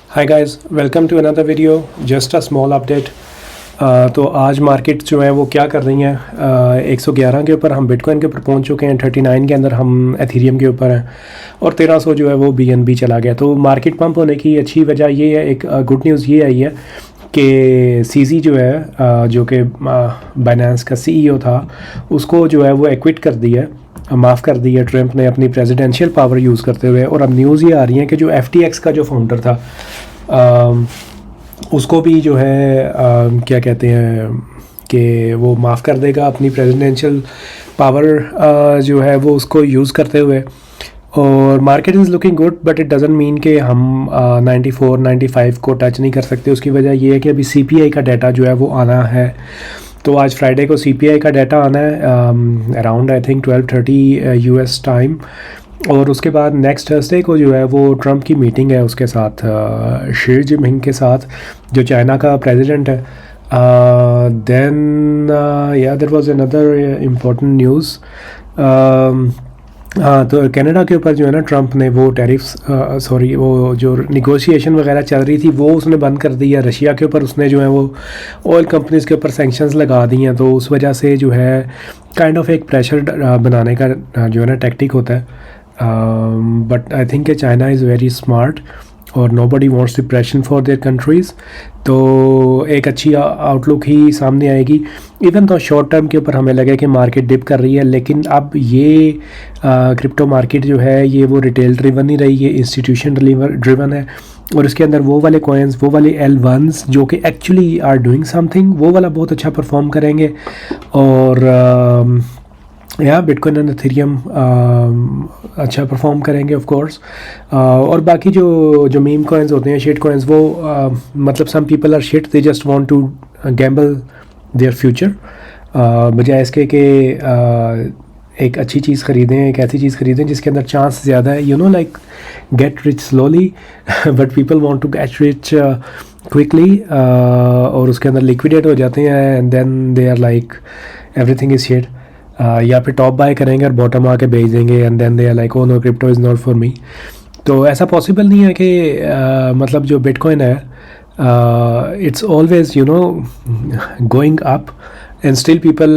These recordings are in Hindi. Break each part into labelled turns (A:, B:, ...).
A: Hi guys, welcome to another video. Just a small update. तो आज मार्केट जो है वो क्या कर रही हैं, 111 के ऊपर हम बिटकॉइन के ऊपर पहुंच चुके हैं, 39 के अंदर हम एथेरियम के ऊपर हैं और 1300 जो है वो BNB चला गया। तो मार्केट पंप होने की अच्छी वजह ये है, एक गुड न्यूज़ ये आई है कि सीजी जो है जो कि बाइनेंस का CEO था, उसको जो है वो एक्विट कर दिया है, माफ़ कर दी है ट्रम्प ने अपनी प्रेसिडेंशियल पावर यूज़ करते हुए। और अब न्यूज़ ये आ रही है कि जो FTX का जो फाउंडर था उसको भी जो है क्या कहते हैं कि वो माफ़ कर देगा अपनी प्रेसिडेंशियल पावर जो है वो उसको यूज़ करते हुए। और market is looking good, but it doesn't mean कि हम 94 95 को टच नहीं कर सकते। उसकी वजह ये है कि अभी CPI का डाटा जो है वो आना है। तो आज फ्राइडे को CPI का डाटा आना है around I think 12:30 US time. और उसके बाद नेक्स्ट थर्सडे को जो है वो ट्रम्प की मीटिंग है उसके साथ, शी जिनपिंग के साथ, जो चाइना का प्रेसिडेंट है। Then yeah there was another important news. हाँ, तो कनाडा के ऊपर जो है ना, ट्रम्प ने वो टैरिफ्स वो जो निगोशिएशन वगैरह चल रही थी वो उसने बंद कर दी है। रशिया के ऊपर उसने जो है वो ऑयल कंपनीज़ के ऊपर सैंक्शंस लगा दी हैं। तो उस वजह से जो है काइंड ऑफ एक प्रेशर बनाने का जो है ना टैक्टिक होता है। But I think China is very smart और nobody wants depression for their countries. तो एक अच्छी आउटलुक ही सामने आएगी। इवन तो शॉर्ट टर्म के ऊपर हमें लगे कि मार्केट डिप कर रही है, लेकिन अब ये क्रिप्टो मार्केट जो है ये वो रिटेल ड्रिवन नहीं रही, ये इंस्टीट्यूशन ड्रिवन है। और इसके अंदर वो वाले कॉइन्स, वो वाले L1s जो कि एक्चुअली आर डूइंग समथिंग, वो वाला बहुत अच्छा परफॉर्म करेंगे। और या बिटकॉइन एंड एथेरियम अच्छा परफॉर्म करेंगे ऑफ कोर्स। और बाकी जो मीम कॉइन्स होते हैं, शिट कॉइन्स, वो मतलब some people are shit, they just want to gamble their future, बजाय इसके कि एक अच्छी चीज़ ख़रीदें, एक ऐसी चीज़ ख़रीदें जिसके अंदर चांस ज़्यादा है, you know, like get rich slowly but people want to get rich quickly. और उसके अंदर लिक्विडेट हो जाते हैं and then they are like everything is shit. या फिर टॉप बाय करेंगे और बॉटम आके बेच देंगे and then they are like oh no, crypto is not for me. तो ऐसा पॉसिबल नहीं है कि मतलब जो बिटकॉइन है it's always you know going up and still people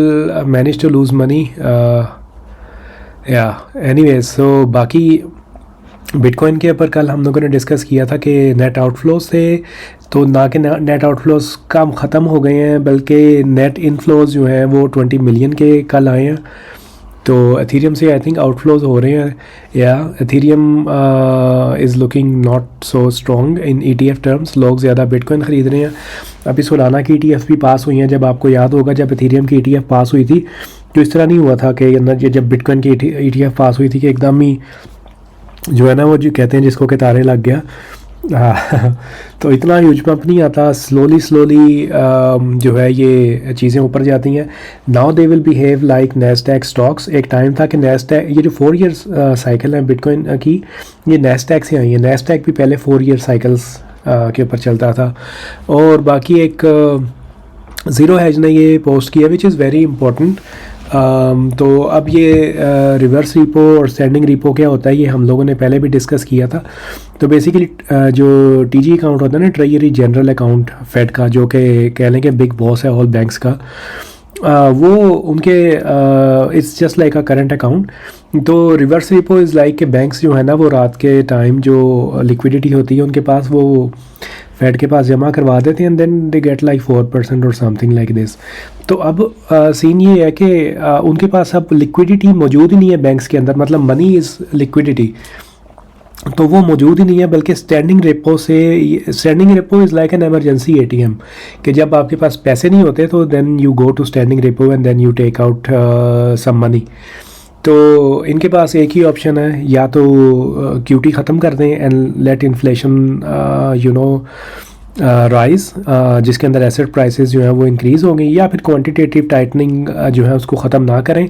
A: manage to lose money. या एनीवेज, सो बाकी बिटकॉइन के ऊपर कल हम लोगों ने डिस्कस किया था कि नेट आउटफ्लोज थे, तो ना कि नेट आउटफ्लोज काम ख़त्म हो गए हैं, बल्कि नेट इनफ्लोज जो हैं वो 20 मिलियन के कल आए हैं। तो एथेरियम से आई थिंक आउटफ्लोज हो रहे हैं। या Ethereum is looking not so strong in ETF terms. लोग ज़्यादा बिटकॉइन ख़रीद रहे हैं। अभी सोलाना की ETF भी पास हुई हैं। जब आपको याद होगा, जब एथेरियम की ETF पास हुई थी तो इस तरह नहीं हुआ था कि जब बिटकॉइन की ETF पास हुई थी कि एकदम ही जो है ना वो जो कहते हैं जिसको कि तारे लग गया। तो इतना ह्यूज पंप नहीं आता, स्लोली जो है ये चीज़ें ऊपर जाती हैं। Now they will behave like Nasdaq stocks. एक टाइम था कि नैस्डैक, ये जो 4 ईयर साइकिल है बिटकॉइन की, ये नैस्डैक से आई है। नैस्डैक भी पहले 4 ईयर साइकिल्स के ऊपर चलता था। और बाकी एक ज़ीरो हैज ने ये पोस्ट किया विच इज़ वेरी इंपॉर्टेंट। तो अब ये रिवर्स रिपो और स्टैंडिंग रिपो क्या होता है, ये हम लोगों ने पहले भी डिस्कस किया था। तो बेसिकली जो TG अकाउंट होता है ना, ट्रेजरी जनरल अकाउंट फेड का, जो कि कह लें कि बिग बॉस है ऑल बैंक्स का, वो उनके it's just like a current account. तो रिवर्स रिपो इज़ लाइक कि बैंक्स जो है ना वो रात के टाइम जो लिक्विडिटी होती है उनके पास, वो फेड के पास जमा करवा देते हैं and then they get like 4% और समथिंग लाइक दिस। तो अब सीन ये है कि उनके पास अब लिक्विडिटी मौजूद ही नहीं है बैंक्स के अंदर, मतलब मनी इज़ लिक्विडिटी, तो वो मौजूद ही नहीं है। बल्कि standing repo is like an emergency ATM, कि जब आपके पास पैसे नहीं होते तो then you go to standing repo and then you take out some money. तो इनके पास एक ही ऑप्शन है, या तो QT ख़त्म कर दें and let inflation you know rise, जिसके अंदर एसेट प्राइसेस जो है वो इंक्रीज़ हो गई, या फिर क्वांटिटेटिव टाइटनिंग जो है उसको ख़त्म ना करें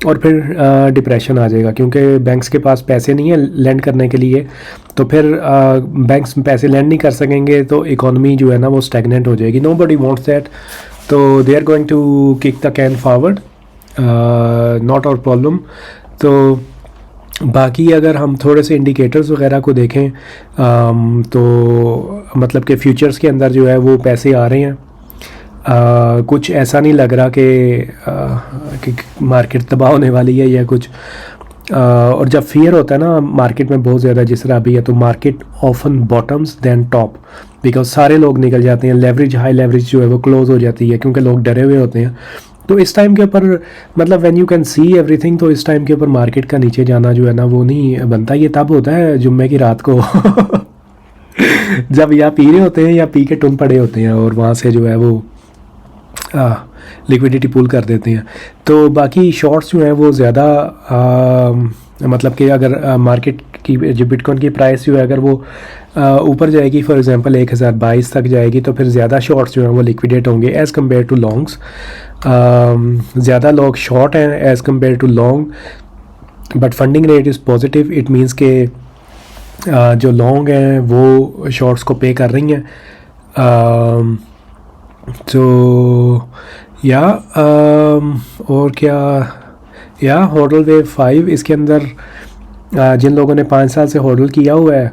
A: और फिर डिप्रेशन आ जाएगा, क्योंकि बैंक्स के पास पैसे नहीं है लैंड करने के लिए। तो फिर बैंक्स पैसे लैंड नहीं कर सकेंगे तो इकोनॉमी जो है ना वो स्टैगनेंट हो जाएगी। Nobody wants that. तो they are going to kick the can forward not our problem. तो बाकी अगर हम थोड़े से इंडिकेटर्स वगैरह को देखें तो मतलब कि फ्यूचर्स के अंदर जो है वो पैसे आ रहे हैं। कुछ ऐसा नहीं लग रहा कि मार्केट तबाह होने वाली है या कुछ। और जब फियर होता है ना मार्केट में बहुत ज़्यादा जिस तरह अभी है, तो market often bottoms than top, because सारे लोग निकल जाते हैं, लेवरेज हाई लेवरेज जो है वो क्लोज हो जाती है क्योंकि लोग डरे हुए होते हैं। तो इस टाइम के ऊपर मतलब when you can see everything, तो इस टाइम के ऊपर मार्केट का नीचे जाना जो है ना वो नहीं बनता। ये तब होता है जुम्मे की रात को जब या पी रहे होते हैं या पी के टुन पड़े होते हैं और वहाँ से जो है वो लिक्विडिटी पुल कर देते हैं। तो बाकी शॉर्ट्स जो हैं वो ज़्यादा मतलब कि अगर मार्केट की जो बिटकॉइन की प्राइस जो है अगर वो ऊपर जाएगी फॉर एग्जांपल 1022 तक जाएगी, तो फिर ज़्यादा शॉर्ट्स जो हैं वो लिक्विडेट होंगे एज़ कम्पेयर टू लॉन्ग्स। ज़्यादा लोग शॉर्ट हैं as compared to long, but funding rate is positive. It means के जो लॉन्ग हैं वो शॉर्ट्स को पे कर रही हैं। तो या और क्या, या होडल वेव 5 इसके अंदर जिन लोगों ने 5 साल से होडल किया हुआ है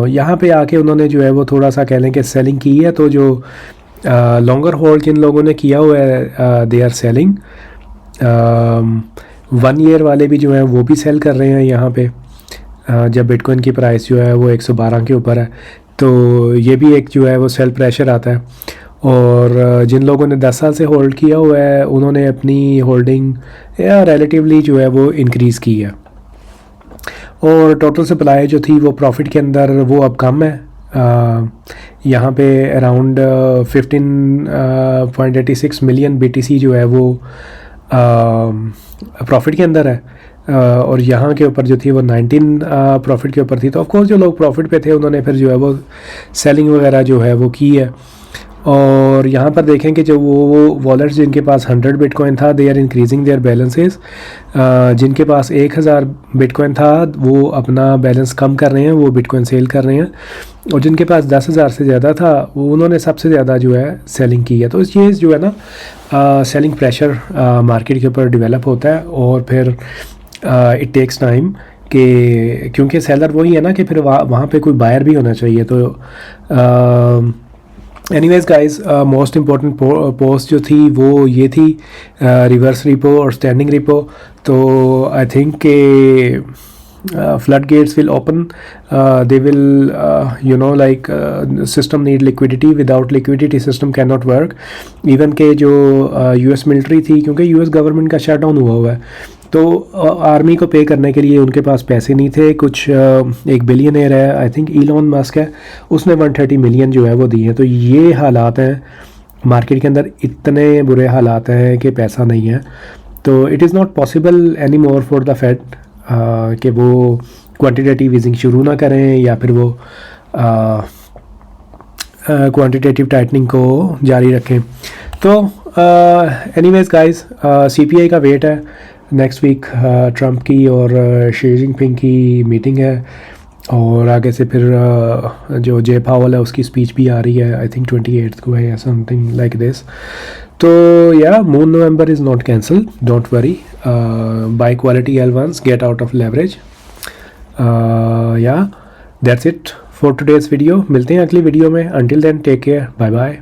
A: यहाँ पे आके उन्होंने जो है वो थोड़ा सा कह लें कि सेलिंग की है। तो जो लॉन्गर होल्ड जिन लोगों ने किया हुआ है दे आर सेलिंग। 1 ईयर वाले भी जो है वो भी सेल कर रहे हैं यहाँ पे जब बिटकॉइन की प्राइस जो है वो 112 के ऊपर है। तो ये भी एक जो है वो सेल प्रेशर आता है। और जिन लोगों ने 10 साल से होल्ड किया हुआ है उन्होंने अपनी होल्डिंग या रिलेटिवली जो है वो इंक्रीज़ की है। और टोटल सप्लाई जो थी वो प्रॉफिट के अंदर वो अब कम है। यहाँ पे अराउंड 15.86 मिलियन BTC जो है वो प्रॉफिट के अंदर है। और यहाँ के ऊपर जो थी वो 19 प्रॉफिट के ऊपर थी। तो ऑफकोर्स जो लोग प्रॉफिट पे थे उन्होंने फिर जो है वो सेलिंग वगैरह जो है वो की है। और यहाँ पर देखें कि जो वो वॉलेट्स जिनके पास 100 बिटकॉइन था they are increasing their balances. जिनके पास 1000 बिटकॉइन था वो अपना बैलेंस कम कर रहे हैं, वो बिटकॉइन सेल कर रहे हैं। और जिनके पास 10,000 से ज़्यादा था वो उन्होंने सबसे ज़्यादा जो है सेलिंग की है। तो ये जो है ना सेलिंग प्रेशर मार्केट के ऊपर डेवलप होता है। और फिर इट टेक्स टाइम कि क्योंकि सेलर वही है ना कि फिर वहाँ पे कोई बायर भी होना चाहिए। तो anyways guys most important post जो थी वो ये थी रिवर्स रिपो और स्टैंडिंग रिपो। तो आई थिंक के floodgates will open. They will you know like system need liquidity. Without liquidity system cannot work. Even के जो US मिलिट्री थी, क्योंकि US गवर्नमेंट का शटडाउन हुआ है तो आर्मी को पे करने के लिए उनके पास पैसे नहीं थे। कुछ एक बिलियनर है आई थिंक इलॉन मस्क है, उसने 130 मिलियन जो है वो दिए हैं। तो ये हालात हैं मार्केट के अंदर, इतने बुरे हालात हैं कि पैसा नहीं है। तो it is not possible any more for the Fed कि वो क्वांटिटेटिव ईजिंग शुरू ना करें या फिर वो क्वांटिटेटिव टाइटनिंग को जारी रखें। तो एनीवेज गाइस CPI का वेट है नेक्स्ट वीक। ट्रंप की और शी जिनपिंग की मीटिंग है और आगे से फिर जो जे पावल है उसकी स्पीच भी आ रही है आई थिंक 28 को है या समथिंग लाइक दिस। तो या moon November is not cancel, don't worry, buy quality L1s, get out of leverage. या that's it for today's video. मिलते हैं अगली वीडियो में। Until then take care, bye bye.